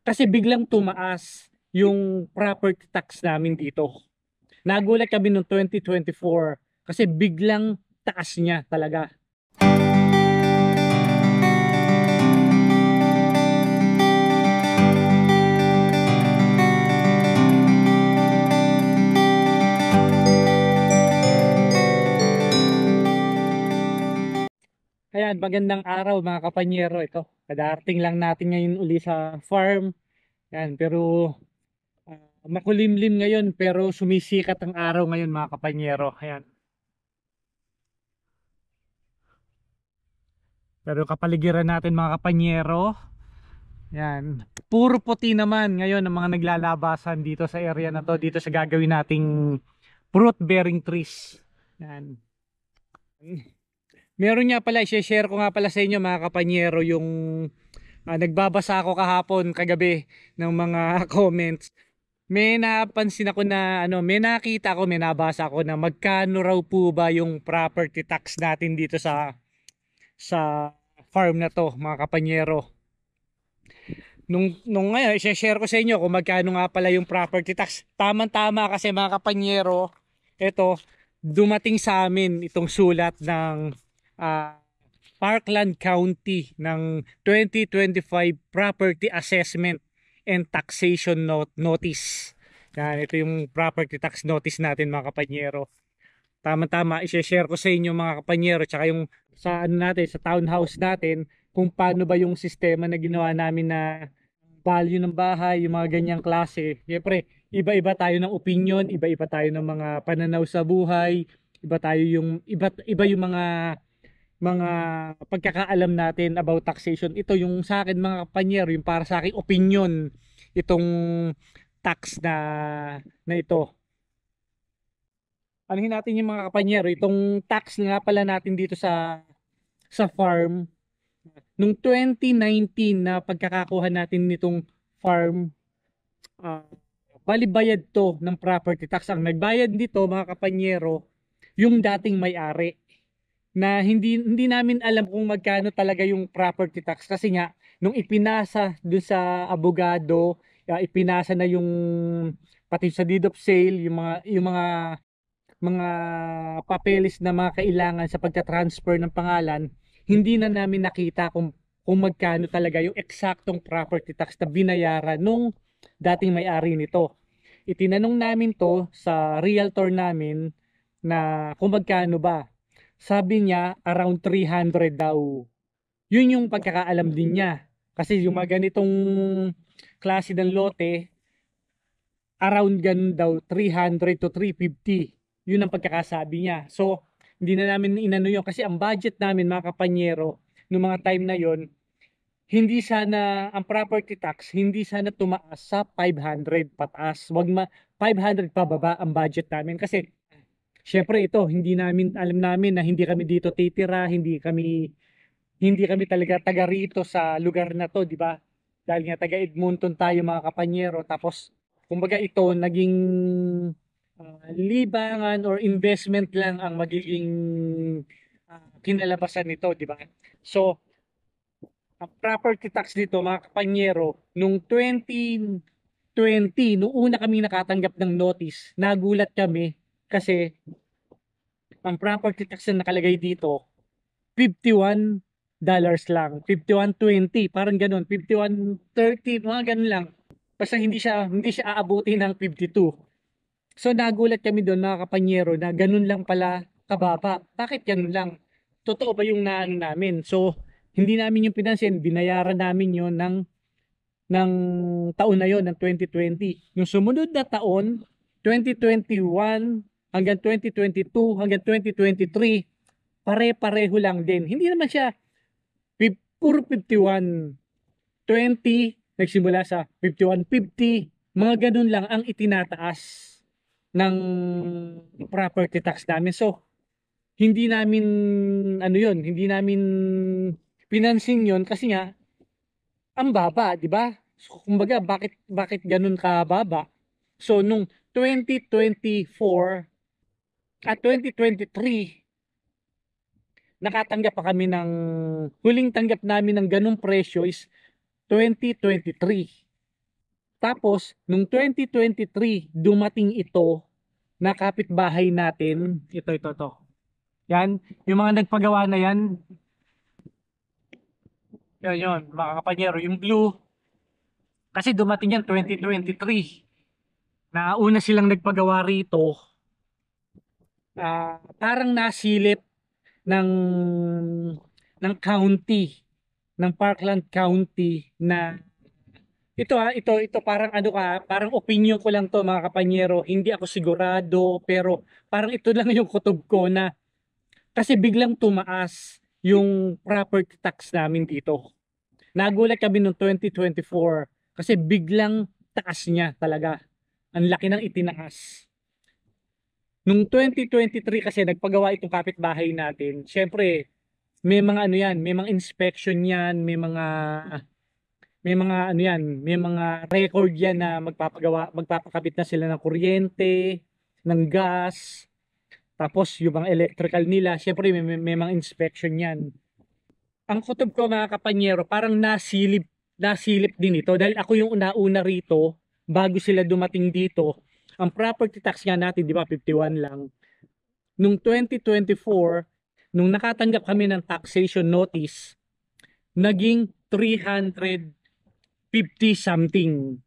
Kasi biglang tumaas yung property tax namin dito. Nagulat kami noong 2024 kasi biglang taas niya talaga. Ayan, magandang araw mga kapanyero. Ito, kadarating lang natin ngayon uli sa farm. Yan, pero makulimlim ngayon pero sumisikat ang araw ngayon mga kapanyero. Ayan. Pero kapaligiran natin mga kapanyero. Yan. Puro puti naman ngayon ang mga naglalabasan dito sa area na to, dito sa gagawin nating fruit bearing trees. Yan. Meron nga pala, i-share ko nga pala sa inyo mga kapanyero yung nagbabasa ako kahapon kagabi ng mga comments. May napansin ako na may nakita ako, may nabasa ako na magkano raw po ba yung property tax natin dito sa farm na to mga kapanyero. Nung ngayon, i-share ko sa inyo kung magkano nga pala yung property tax. Tama-tama kasi mga kapanyero, ito, dumating sa amin itong sulat ng ah, Parkland County ng 2025 Property Assessment and Taxation Notice. Yan, ito yung property tax notice natin mga kapanyero. Tama-tama, i-share ko sa inyo mga kapanyero, tsaka yung sa natin, sa townhouse natin, kung paano ba yung sistema na ginawa namin na value ng bahay, yung mga ganyang klase. Siyempre, iba-iba tayo ng opinion, iba-iba tayo ng mga pananaw sa buhay, iba yung mga pagkakaalam natin about taxation. Ito yung sa akin mga kapanyero, yung para sa akin opinion itong tax na ito. Anuhin natin yung mga kapanyero, itong tax nga pala natin dito sa farm. Nung 2019 na pagkakakuha natin nitong farm, uh, balibayad to ng property tax. Ang nagbayad dito mga kapanyero, yung dating may-ari, na hindi namin alam kung magkano talaga yung property tax kasi nga nung ipinasa dun sa abogado, ipinasa na yung pati sa deed of sale, yung mga papeles na mga kailangan sa pagka-transfer ng pangalan, hindi na namin nakita kung magkano talaga yung eksaktong property tax na binayaran nung dating may-ari nito. Itinanong namin to sa realtor namin na kung magkano ba. Sabi niya around 300 daw. Yun yung pagkakaalam din niya. Kasi yung mga ganitong klase ng lote, around ganun daw 300 to 350. Yun ang pagkakasabi niya. So, hindi na namin inano yun kasi ang budget namin mga kapanyero noong mga time na yon, hindi sana ang property tax hindi sana tumaas sa 500 pataas. 500 pababa ang budget namin kasi syempre ito hindi namin alam namin na hindi kami dito titira, hindi kami talaga taga rito sa lugar na to, di ba? Dahil nga taga Edmonton tayo mga kapanyero, tapos kumbaga ito naging libangan or investment lang ang magiging kinalabasan nito, di ba? So, ang property tax dito mga kapanyero, nung 2020, nung una kami nakatanggap ng notice, nagulat kami kasi ang property tax na nakalagay dito, $51 lang, 51.20, parang ganun, 51.30, mga ganun lang. Basta hindi siya aabuti ng 52. So nagulat kami doon mga kapanyero na ganun lang pala kababa. Bakit ganun lang? Totoo ba yung naano namin? So hindi namin yung pinansin, binayaran namin yon ng taon na yon ng 2020. Yung sumunod na taon, 2021 hanggang 2022 hanggang 2023, pare-pareho lang din. Hindi naman siya puro 51, 20, nagsimula sa 51.50, mga ganun lang ang itinataas ng property tax namin. So, hindi namin pinansin yun kasi nga, ang baba, di ba? So, kumbaga, bakit ganun ka baba? So, nung 2024 at 2023, nakatanggap pa kami huling tanggap namin ng ganung presyo is 2023. Tapos, nung 2023, dumating ito na kapitbahay natin. Ito. Yan, yung mga nagpagawa na yan, yun, mga kapanyero, yung blue, kasi dumating yan 2023. Na una silang nagpagawa rito, parang nasilip ng county, ng Parkland County na ito parang ano ka, parang opinion ko lang to mga kapanyero, hindi ako sigurado pero parang ito lang yung kutob ko na kasi biglang tumaas yung property tax namin dito. Nagulat kami noong 2024 kasi biglang taas niya talaga. Ang laki ng itinaas. Nung 2023 kasi nagpagawa itong kapitbahay natin. Syempre, may mga ano yan, may mga inspection yan, may mga ano yan, may mga record yan na magpapakabit na sila ng kuryente, ng gas, tapos yung mga electrical nila, syempre may mga inspection yan. Ang kutob ko mga kapanyero, parang nasilip din ito dahil ako yung una-una rito bago sila dumating dito. Ang property tax nga natin, di ba, 51 lang. Nung 2024, nung nakatanggap kami ng taxation notice, naging 350 something.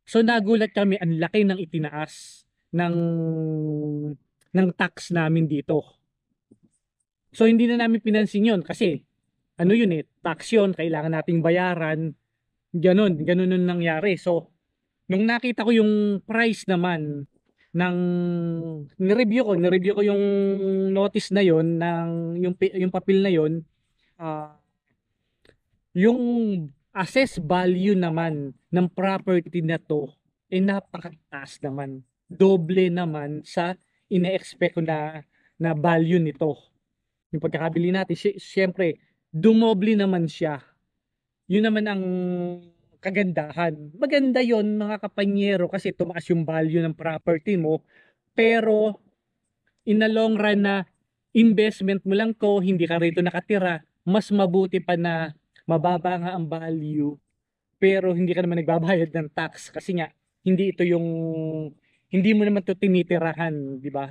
So nagulat kami, ang laki ng itinaas ng tax namin dito. So hindi na namin pinansin yun kasi ano yun tax yun, kailangan nating bayaran. Ganun nun nangyari. So nung nakita ko yung price naman ng nireview ko yung notice na yon ng yung papel na yon, ah, yung assess value naman ng property na to napakataas naman. Doble naman sa ina-expect ko na value nito. Yung pagkakabili natin, syempre, dumoble naman siya. Yun naman ang kagandahan. Maganda yon mga kapanyero kasi tumaas yung value ng property mo. Pero in the long run na investment mo lang to, hindi ka rito nakatira, mas mabuti pa na mababa nga ang value pero hindi ka naman nagbabayad ng tax kasi nga hindi mo naman to tinitirahan, di ba?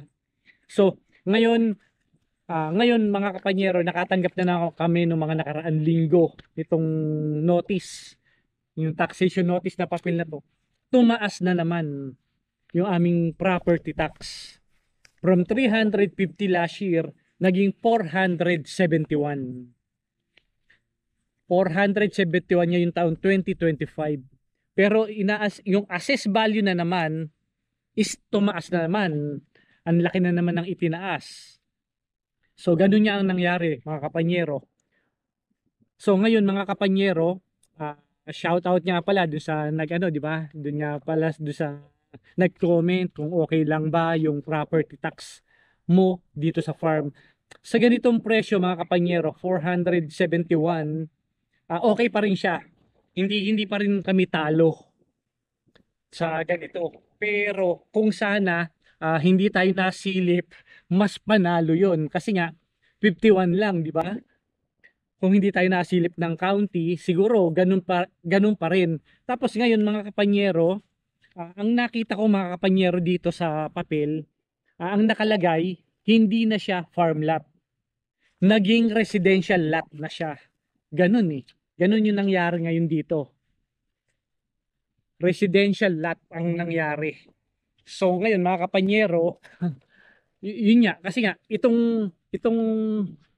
So, ngayon mga kapanyero, nakatanggap na kami ng mga nakaraan linggo itong notice, yung taxation notice na papel na to. Tumaas na naman yung aming property tax. From 350 last year, naging 471. 471 niya yung taon 2025. Pero yung assess value na naman is tumaas na naman. Ang laki na naman ng itinaas. So, ganun niya ang nangyari, mga kapanyero. So, ngayon, mga kapanyero, shout out nga pala doon sa di ba? Doon nga pala doon sa nag-comment kung okay lang ba yung property tax mo dito sa farm. Sa ganitong presyo, mga kapanyero, 471, okay pa rin siya. Hindi pa rin kami talo sa ganito. Pero kung sana hindi tayo nasilip, mas panalo yon kasi nga 51 lang, di ba? Kung hindi tayo nasilip ng county, siguro ganun pa rin. Tapos ngayon mga kapanyero, ang nakita ko mga kapanyero dito sa papel, ang nakalagay, hindi na siya farm lot. Naging residential lot na siya. Ganun Ganun yung nangyari ngayon dito. Residential lot ang nangyari. So ngayon mga kapanyero, yun nga kasi nga itong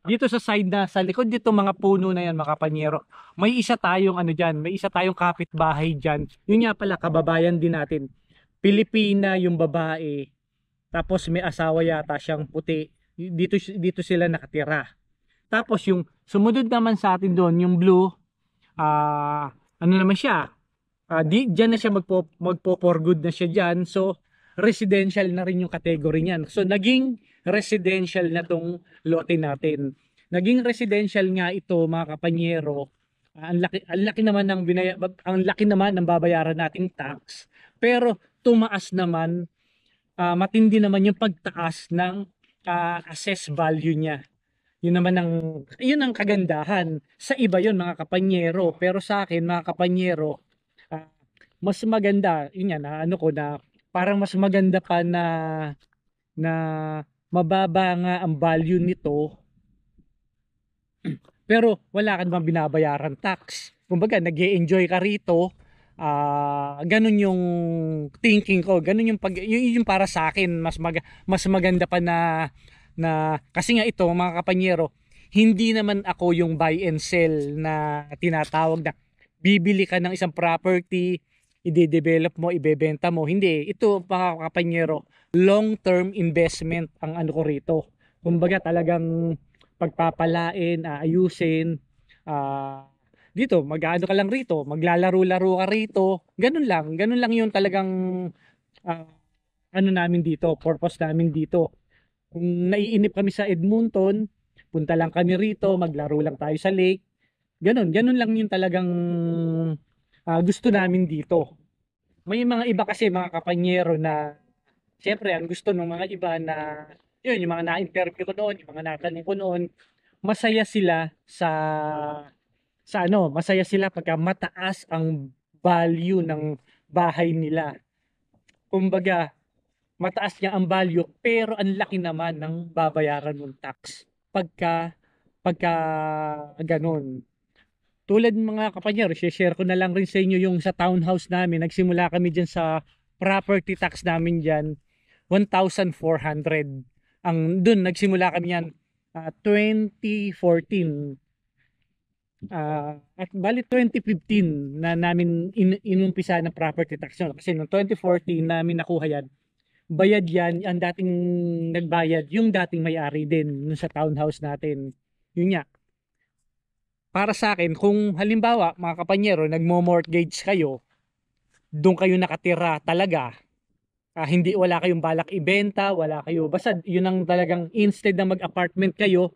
dito sa side na sa likod dito mga puno na yan mga kapanyero, may isa tayong may isa tayong kapitbahay diyan. Yun nga pala kababayan din natin. Pilipina yung babae. Tapos may asawa yata siyang puti. Dito sila nakatira. Tapos yung sumunod naman sa atin doon, yung blue, ano naman siya? Diyan na siya magpo for good na siya diyan. So residential na rin yung category niyan. So naging residential na tong lote natin. Naging residential nga ito mga kapanyero. Ang laki naman ng babayaran nating tax. Pero tumaas naman, matindi naman yung pagtaas ng assess value niya. Yun ang kagandahan. Sa iba yun mga kapanyero. Pero sa akin mga kapanyero, mas maganda, yun yan, na ano ko na parang mas maganda pa na na mababa nga ang value nito pero wala ka namang binabayaran tax. Kumbaga, nag-e-enjoy ka rito. Ganun yung thinking ko. Ganun yung yung para sa akin mas maganda pa na kasi nga ito mga kapanyero, hindi naman ako yung buy and sell na tinatawag na bibili ka ng isang property, i-develop mo, ibebenta mo. Hindi, ito mga kapanyero, long-term investment ang ano ko rito. Kumbaga talagang pagpapalain, aayusin, ah dito, mag-aano ka lang rito, maglalaro-laro ka rito, ganun lang yung talagang ah, ano namin dito, purpose namin dito. Kung naiinip kami sa Edmonton, punta lang kami rito, maglaro lang tayo sa lake, ganun lang yung talagang gusto namin dito. May mga iba kasi mga kapanyero na siyempre ang gusto ng mga iba na yun, yung mga na-interview ko noon, yung mga natanong ko noon, masaya sila masaya sila pagka mataas ang value ng bahay nila. Kumbaga, mataas niya ang value pero ang laki naman ng babayaran mong tax. Pagka ganun. Tulad ng mga kapanyero, share ko na lang rin sa inyo yung sa townhouse namin. Nagsimula kami dyan sa property tax namin dyan, 1,400. Dun, nagsimula kami yan 2014. At bali 2015 na namin inumpisa ng property tax yun. Kasi noong 2014 namin nakuha yan. Bayad yan, ang dating nagbayad, yung dating may-ari din nun sa townhouse natin. Yun nga. Para sa akin, kung halimbawa, mga kapanyero, nagmo-mortgage kayo, doon kayo nakatira talaga, hindi wala kayong balak ibenta, wala kayo, basta yun ang talagang instead na mag-apartment kayo,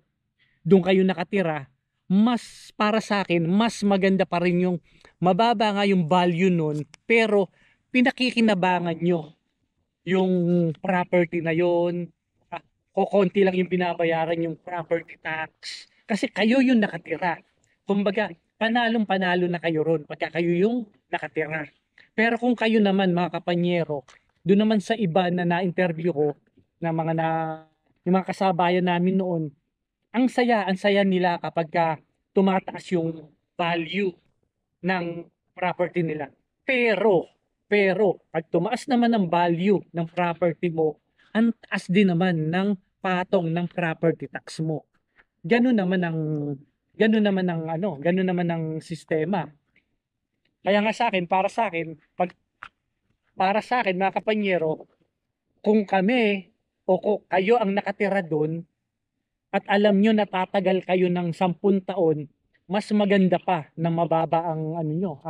doon kayo nakatira, mas para sa akin, mas maganda pa rin yung mababa nga yung value nun, pero pinakikinabangan nyo yung property na yun, kukonti lang yung binabayaran yung property tax, kasi kayo yung nakatira. Kumbaga, panalong-panalo na kayo ron pagka kayo yung nakatira. Pero kung kayo naman mga kapanyero, doon naman sa iba na na-interview ko, na mga na, yung mga kasabayan namin noon, ang saya nila kapag tumataas yung value ng property nila. Pero, pag tumaas naman ang value ng property mo, ang taas din naman ng patong ng property tax mo. Ganun naman ang ganun naman ang sistema. Kaya nga sa akin, para sa akin mga kapanyero, kung kami o kung kayo ang nakatira doon at alam nyo na tatagal kayo ng 10 taon, mas maganda pa na mababa ang ano nyo,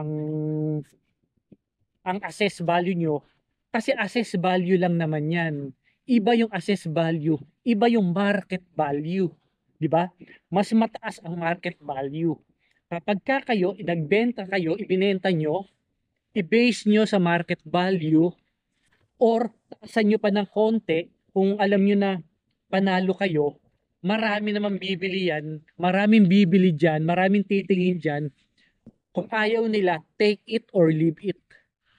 ang assess value nyo kasi assess value lang naman yan. Iba yung assess value, iba yung market value, di ba? Mas mataas ang market value. Kapag kayo nagbenta kayo, ibinenta nyo, i-base nyo sa market value or taasan nyo pa ng konti kung alam nyo na panalo kayo, marami naman bibili yan, maraming bibili dyan, maraming titingin dyan. Kung ayaw nila, take it or leave it.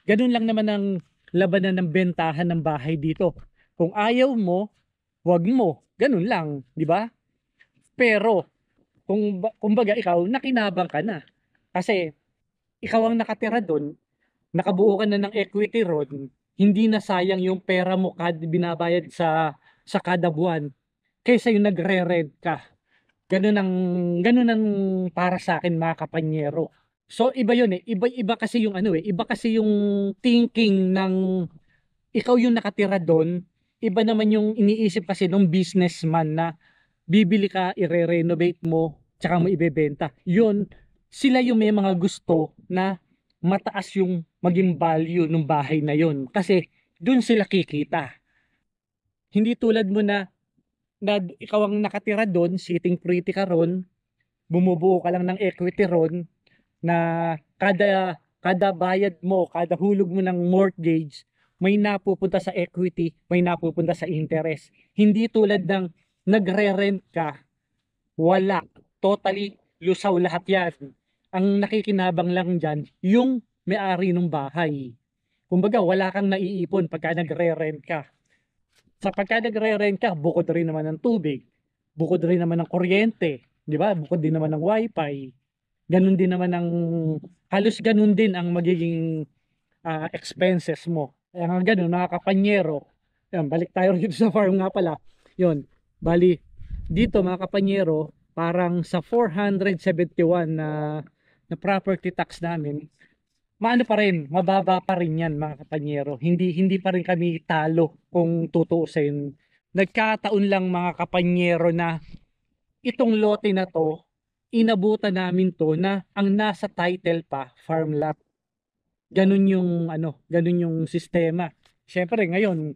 Ganun lang naman ang labanan ng bentahan ng bahay dito. Kung ayaw mo, wag mo. Ganun lang, di ba? Pero kumbaga ikaw nakinabang ka na. Kasi ikaw ang nakatira doon, nakabuo ka na ng equity ron, hindi na sayang yung pera mo kad binabayad sa kada buwan kaysa yung nagre-rent ka. Ganun ang para sa akin mga kapanyero. So iba yun eh. Iba kasi yung ano eh. Iba kasi yung thinking ng ikaw yung nakatira doon. Iba naman yung iniisip kasi ng businessman na bibili ka, ire-renovate mo, tsaka mo ibebenta. Yun, sila yung may mga gusto na mataas yung maging value ng bahay na yun. Kasi doon sila kikita. Hindi tulad mo na ikaw ang nakatira doon, sitting pretty ka ron, bumubuo ka lang ng equity ron, na kada bayad mo, kada hulog mo ng mortgage, may napupunta sa equity, may napupunta sa interest. Hindi tulad ng nagre-rent ka, wala. Totally lusaw lahat yan. Ang nakikinabang lang dyan, yung may-ari ng bahay. Kumbaga, wala kang naiipon pagka nagre-rent ka. Sa pagka nagre-rent ka, bukod rin naman ng tubig, bukod rin naman ng kuryente, di ba? Bukod din naman ng wifi, ganun din naman ang, halos ganun din ang magiging expenses mo. Kaya nga ganun, mga kapanyero, yan, balik tayo dito sa farm nga pala. Yun, bali, dito mga kapanyero, parang sa 471 na property tax namin, maano pa rin, mababa pa rin yan mga kapanyero. Hindi pa rin kami talo kung tutuusin. Nagkataon lang mga kapanyero na itong lote na to, inabutan namin to na ang nasa title pa, farm lot. Ganun yung ganun yung sistema. Syempre ngayon,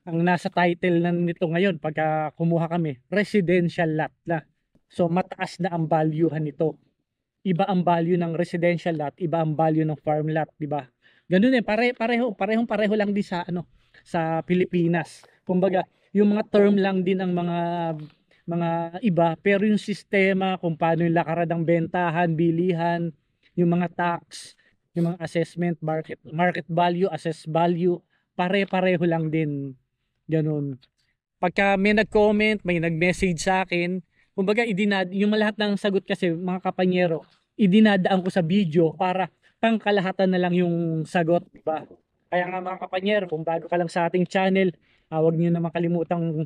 ang nasa title na nito ngayon pagka kumuha kami, residential lot na. So mataas na ang valuehan nito. Iba ang value ng residential lot, iba ang value ng farm lot, di ba? Ganun eh, pareho lang din sa sa Pilipinas. Kumbaga, yung mga term lang din ang mga iba, pero yung sistema kung paano yung lakaran ng bentahan, bilihan, yung mga tax, yung mga assessment, market value, assess value, pare-pareho lang din. Ganun. Pagka may nag-comment, may nag-message sa akin, kumbaga yung lahat ng sagot kasi mga kapanyero, idinadaan ko sa video para pangkalahatan na lang yung sagot, diba? Kaya nga mga kapanyero, kung bago ka lang sa ating channel, huwag niyo na makalimutang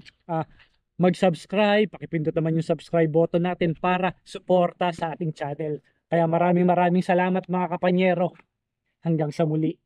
mag-subscribe, pakipindot naman yung subscribe button natin para suporta sa ating channel. Kaya maraming salamat mga kapanyero. Hanggang sa muli.